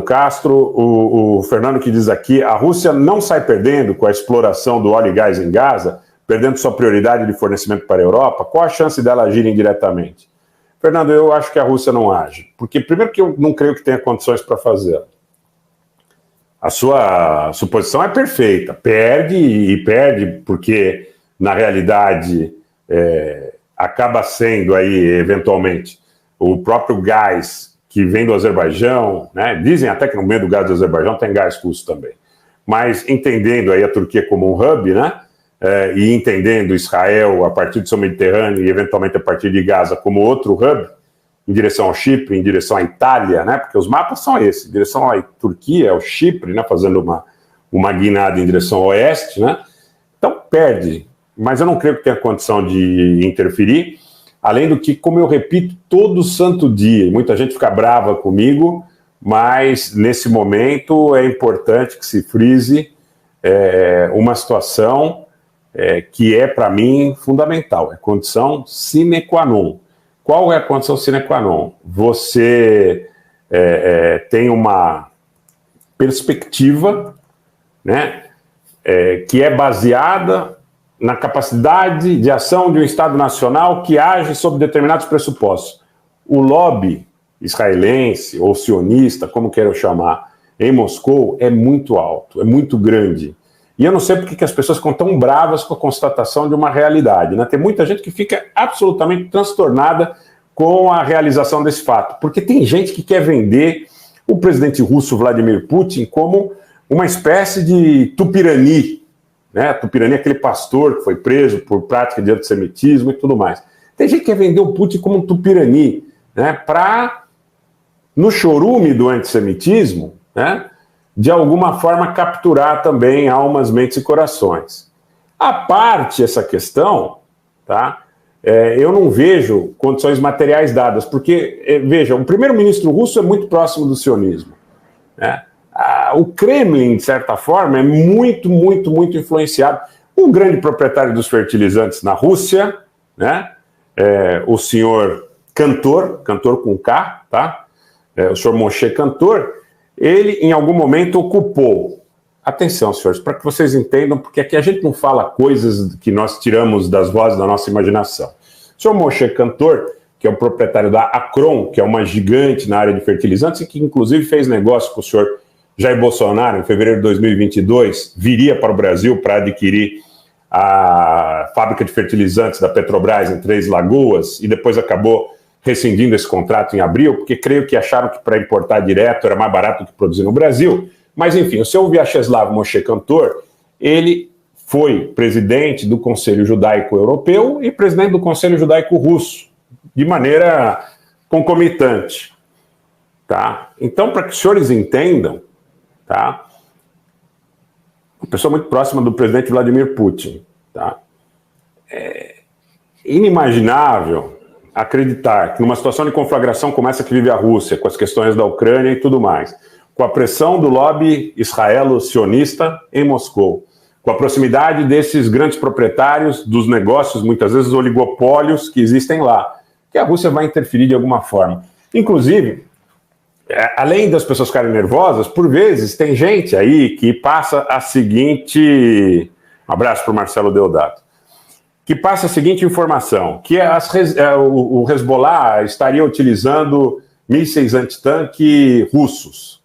Castro, o Fernando que diz aqui, a Rússia não sai perdendo com a exploração do óleo e gás em Gaza, perdendo sua prioridade de fornecimento para a Europa. Qual a chance dela agir indiretamente? Fernando, eu acho que a Rússia não age, porque primeiro que eu não creio que tenha condições para fazê-lo. A sua suposição é perfeita, perde e perde porque, na realidade, acaba sendo aí, eventualmente, o próprio gás que vem do Azerbaijão, né? Dizem até que no meio do gás do Azerbaijão tem gás russo também. Mas entendendo aí a Turquia como um hub, né? E entendendo Israel a partir do seu Mediterrâneo e eventualmente a partir de Gaza como outro hub, em direção ao Chipre, em direção à Itália, né? Porque os mapas são esses, em direção à Turquia, ao Chipre, né? Fazendo uma guinada em direção ao oeste, né? Então perde, mas eu não creio que tenha condição de interferir. Além do que, como eu repito todo santo dia, muita gente fica brava comigo, mas nesse momento é importante que se frise uma situação que é, para mim, fundamental. É condição sine qua non. Qual é a condição sine qua non? Você tem uma perspectiva, né, que é baseada na capacidade de ação de um Estado nacional que age sob determinados pressupostos. O lobby israelense ou sionista, como queiram chamar, em Moscou é muito alto, é muito grande. E eu não sei porque que as pessoas ficam tão bravas com a constatação de uma realidade, né? Tem muita gente que fica absolutamente transtornada com a realização desse fato, porque tem gente que quer vender o presidente russo Vladimir Putin como uma espécie de Tupirani, né? Tupirani é aquele pastor que foi preso por prática de antissemitismo e tudo mais. Tem gente que quer vender o Putin como um Tupirani, né? Para, no chorume do antissemitismo, né? De alguma forma capturar também almas, mentes e corações. À parte essa questão, tá? Eu não vejo condições materiais dadas, porque, veja, o primeiro-ministro russo é muito próximo do sionismo, né? O Kremlin, de certa forma, é muito, muito, muito influenciado. O grande proprietário dos fertilizantes na Rússia, né? O senhor Kantor com K, tá? O senhor Moshe Kantor, ele em algum momento ocupou. Atenção, senhores, para que vocês entendam, porque aqui a gente não fala coisas que nós tiramos das vozes da nossa imaginação. O senhor Moshe Kantor, que é o proprietário da Acron, que é uma gigante na área de fertilizantes e que inclusive fez negócio com o senhor Jair Bolsonaro, em fevereiro de 2022, viria para o Brasil para adquirir a fábrica de fertilizantes da Petrobras em Três Lagoas e depois acabou rescindindo esse contrato em abril, porque creio que acharam que para importar direto era mais barato do que produzir no Brasil. Mas, enfim, o senhor Vyacheslav Moshe Kantor, ele foi presidente do Conselho Judaico Europeu e presidente do Conselho Judaico Russo, de maneira concomitante. Tá? Então, para que os senhores entendam, tá? Uma pessoa muito próxima do presidente Vladimir Putin. Tá? É inimaginável acreditar que numa situação de conflagração como essa que vive a Rússia, com as questões da Ucrânia e tudo mais, com a pressão do lobby israelo-sionista em Moscou, com a proximidade desses grandes proprietários dos negócios, muitas vezes oligopólios que existem lá, que a Rússia vai interferir de alguma forma. Inclusive, além das pessoas ficarem nervosas, por vezes tem gente aí que passa a seguinte... Um abraço para o Marcelo Deodato. Que passa a seguinte informação, que o Hezbollah estaria utilizando mísseis antitanque russos.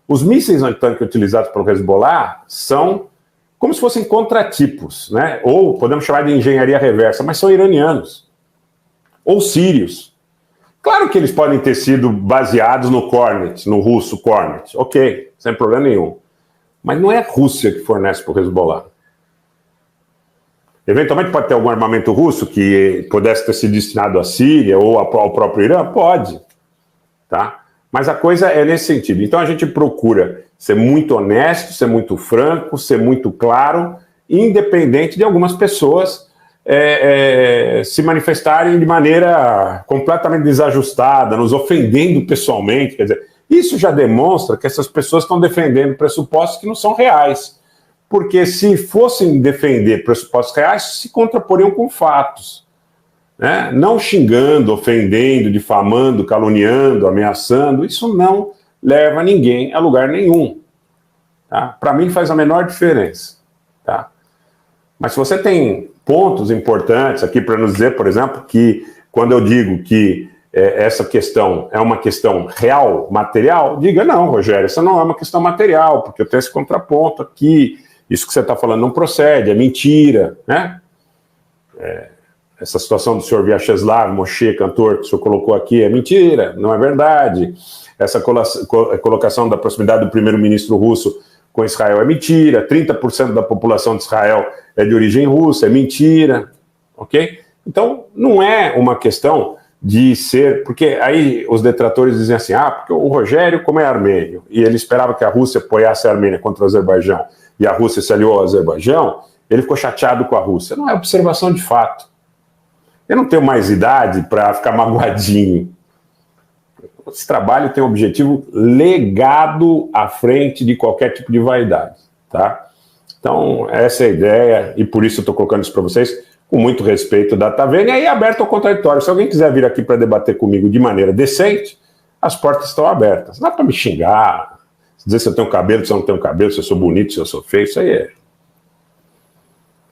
Os mísseis antitanque utilizados pelo Hezbollah são como se fossem contratipos, né? Ou podemos chamar de engenharia reversa, mas são iranianos ou sírios. Claro que eles podem ter sido baseados no Kornet, no russo Kornet, ok, sem problema nenhum. Mas não é a Rússia que fornece para o Hezbollah. Eventualmente pode ter algum armamento russo que pudesse ter sido destinado à Síria ou ao próprio Irã? Pode. Tá? Mas a coisa é nesse sentido. Então a gente procura ser muito honesto, ser muito franco, ser muito claro, independente de algumas pessoas se manifestarem de maneira completamente desajustada, nos ofendendo pessoalmente. Quer dizer, isso já demonstra que essas pessoas estão defendendo pressupostos que não são reais. Porque se fossem defender pressupostos reais, se contraporiam com fatos. Né? Não xingando, ofendendo, difamando, caluniando, ameaçando, isso não leva ninguém a lugar nenhum. Tá? Para mim faz a menor diferença. Tá? Mas se você tem pontos importantes aqui para nos dizer, por exemplo, que quando eu digo que essa questão é uma questão real, material, diga, não, Rogério, essa não é uma questão material, porque eu tenho esse contraponto aqui, isso que você está falando não procede, é mentira, né? Essa situação do senhor Vyacheslav Moshe, cantor, que o senhor colocou aqui, é mentira, não é verdade. Essa colocação da proximidade do primeiro-ministro russo com Israel é mentira, 30% da população de Israel é de origem russa, é mentira, ok? Então, não é uma questão de ser... Porque aí os detratores dizem assim, porque o Rogério, como é armênio, e ele esperava que a Rússia apoiasse a Armênia contra o Azerbaijão, e a Rússia se aliou ao Azerbaijão, ele ficou chateado com a Rússia. Não é observação de fato. Eu não tenho mais idade para ficar magoadinho. Esse trabalho tem um objetivo legado à frente de qualquer tipo de vaidade, tá? Então, essa é a ideia, e por isso eu estou colocando isso para vocês, com muito respeito da Taverna, e aí aberto ao contraditório. Se alguém quiser vir aqui para debater comigo de maneira decente, as portas estão abertas. Não dá para me xingar, dizer se eu tenho cabelo, se eu não tenho cabelo, se eu sou bonito, se eu sou feio, isso aí é